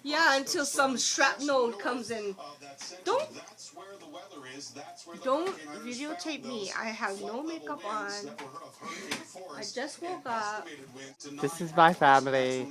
Yeah, until some shrapnel comes in. Don't don't videotape me. I have no makeup on. I just woke up. This is my family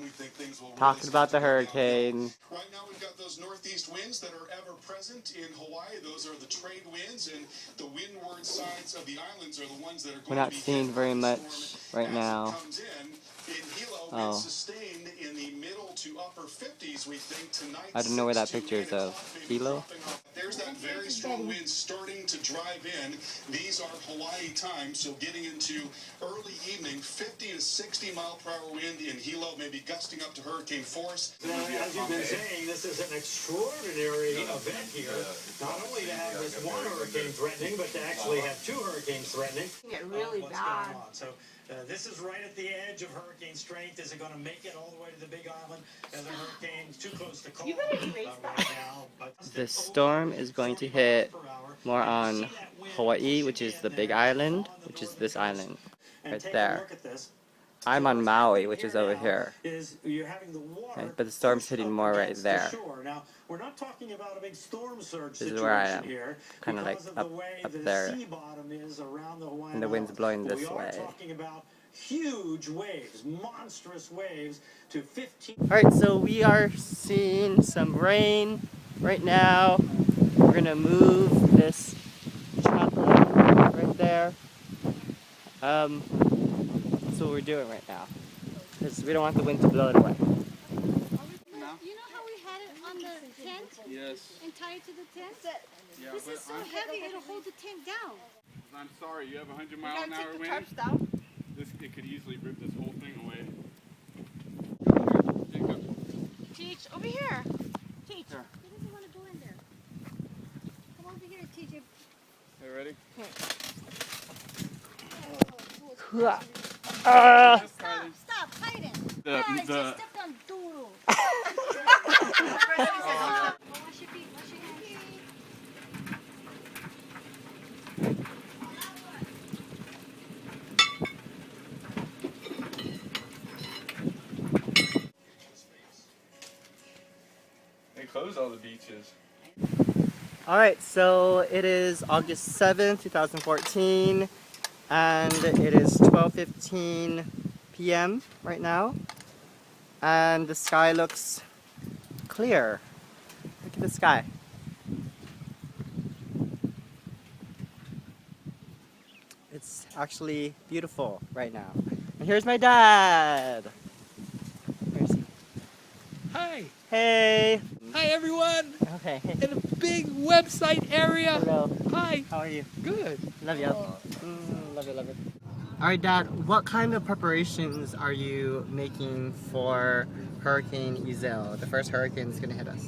talking about the hurricane. Right now we've got those northeast winds that are ever present in Hawaii. Those are the trade winds, and the windward sides of the islands are the ones that are We're going to not be seeing hit by very the much storm right as now. it comes in. In Hilo, winds sustained in the middle to upper 50s, we think, tonight. I don't know where 6 that to picture 8 is of. o'clock, maybe Hilo? dropping off. There's that very strong wind starting to drive in. These are Hawaii times, so getting into early evening, 50 to 60 mile per hour wind in Hilo, maybe gusting up to hurricane force. As you've been saying, this is an extraordinary event here. Not only to have this one hurricane threatening, but to actually have two hurricanes threatening. Get really What's bad. going on? So this is right at the edge of hurricane strength. Is it going to make it all the way to the Big Island? And the hurricane's too close to call You better erase right that. now. But The storm is going to hit more on Hawaii, which is the Big Island, which is this island right there. I'm on Maui, which is over here. Okay, but the storm's hitting more right there. Now, we're not talking about a big storm surge This is where I am, here kind of like because up the way the there, sea bottom is around the Hawaiian and the wind's Islands. blowing But this we way. are talking about huge waves, monstrous waves to 15. Alright, so we are seeing some rain right now. We're gonna move this chocolate right there. That's what we're doing right now, because we don't want the wind to blow it away. You know how we had it on the tent? Yes. And tied it to the tent? Yeah, This is so heavy, it'll hold the tent down. I'm sorry, you have a 100 You mile gotta an hour take the wind. tarps down. It could easily rip this whole thing away. Teach, over here. Teach. Here. He doesn't want to go in there. Come over here, TJ. You ready? Stop, hide it. The- I the- just stepped on duro. Wash your feet, wash your hands. They closed all the beaches. Alright, so it is August 7th, 2014, and it is 12:15 p.m. right now, and the sky looks clear. Look at the sky. It's actually beautiful right now. And here's my dad. Here's he. Hi. Hey. Hi, everyone. Okay. In a big website area. Hello. Hi. How are you? Good. Love you. Love you, love you. Alright, Dad, what kind of preparations are you making for Hurricane Isel? The first hurricane is going to hit us.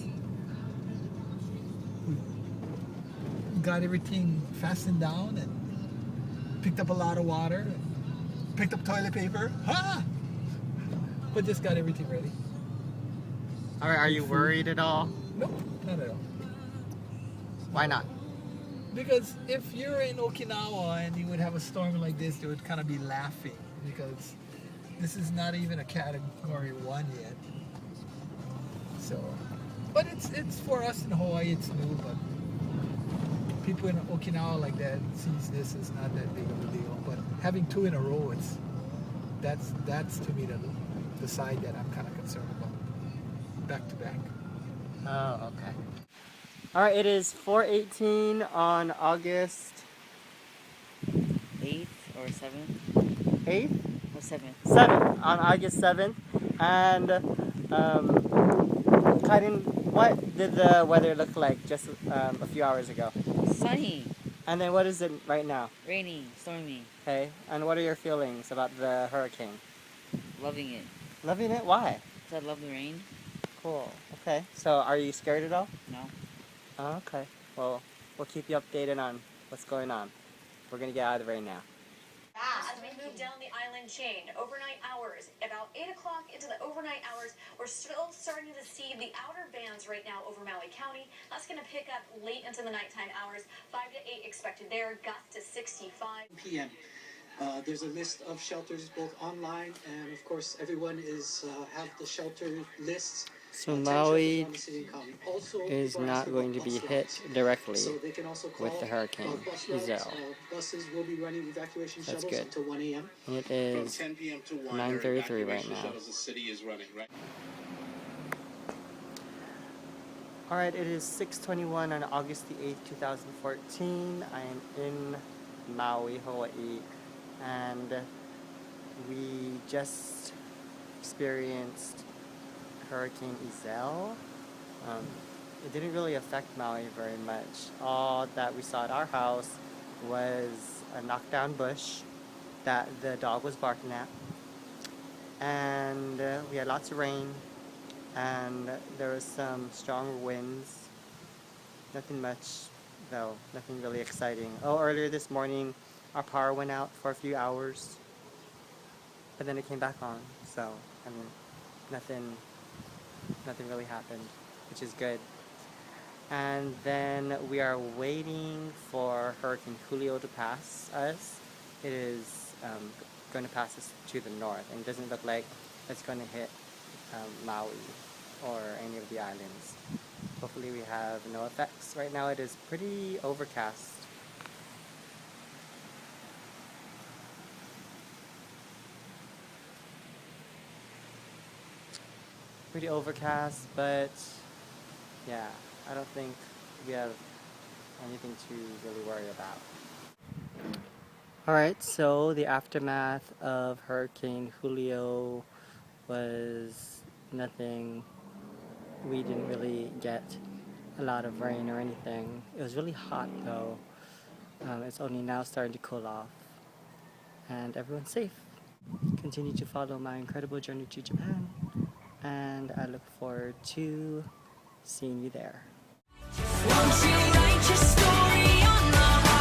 Got everything fastened down and picked up a lot of water. And picked up toilet paper. Ha! But just got everything ready. Alright, are you worried at all? Nope, not at all. Why not? Because if you're in Okinawa and you would have a storm like this, they would kind of be laughing because this is not even a category 1 yet. So, but it's for us in Hawaii, it's new, but people in Okinawa like that sees this as not that big of a deal. But having two in a row, that's to me the side that I'm kind of concerned about. Back to back. Oh, okay. Alright, it is 4:18 on August 8th or 7th? 8th? Or 7th? 7th, on August 7th. And, Kaiden, what did the weather look like just a few hours ago? Sunny, And then what is it right now? rainy, stormy, Okay, and what are your feelings about the hurricane? loving it. Loving it? Why? 'Cause I love the rain. Cool. Okay, so are you scared at all? No. Oh, okay. Well, we'll keep you updated on what's going on. We're gonna get out of the rain now. As we move down the island chain, overnight hours, about 8 o'clock into the overnight hours, we're still starting to see the outer bands right now over Maui County. That's going to pick up late into the nighttime hours, 5 to 8 expected there, gusts to 65 p.m. There's a list of shelters both online and of course everyone is have the shelter lists So Maui around the city and county. Also, is people are not asking going about to be bus hit routes. directly So they can also call with the hurricane bus routes. Isel. Buses will be running evacuation That's shuttles good. until 1 a.m. And it From is 10 p.m. to 1, 9:33 right now. shuttles the city is running, right? Alright, it is 6:21 on August the 8th, 2014. I am in Maui, Hawaii, and we just experienced Hurricane Isel. It didn't really affect Maui very much. All that we saw at our house was a knockdown bush that the dog was barking at. And we had lots of rain, and there was some strong winds. Nothing much, though. Nothing really exciting. Oh, earlier this morning, our power went out for a few hours, but then it came back on. So, I mean, nothing really happened, which is good. And then we are waiting for Hurricane Julio to pass us. It is going to pass us to the north, and it doesn't look like it's going to hit Maui or any of the islands. Hopefully we have no effects. Right now it is pretty overcast. Pretty overcast, but yeah, I don't think we have anything to really worry about. Alright, so the aftermath of Hurricane Julio was nothing. We didn't really get a lot of rain or anything. It was really hot though. It's only now starting to cool off. And everyone's safe. Continue to follow my incredible journey to Japan, and I look forward to seeing you there. Won't you write your story on my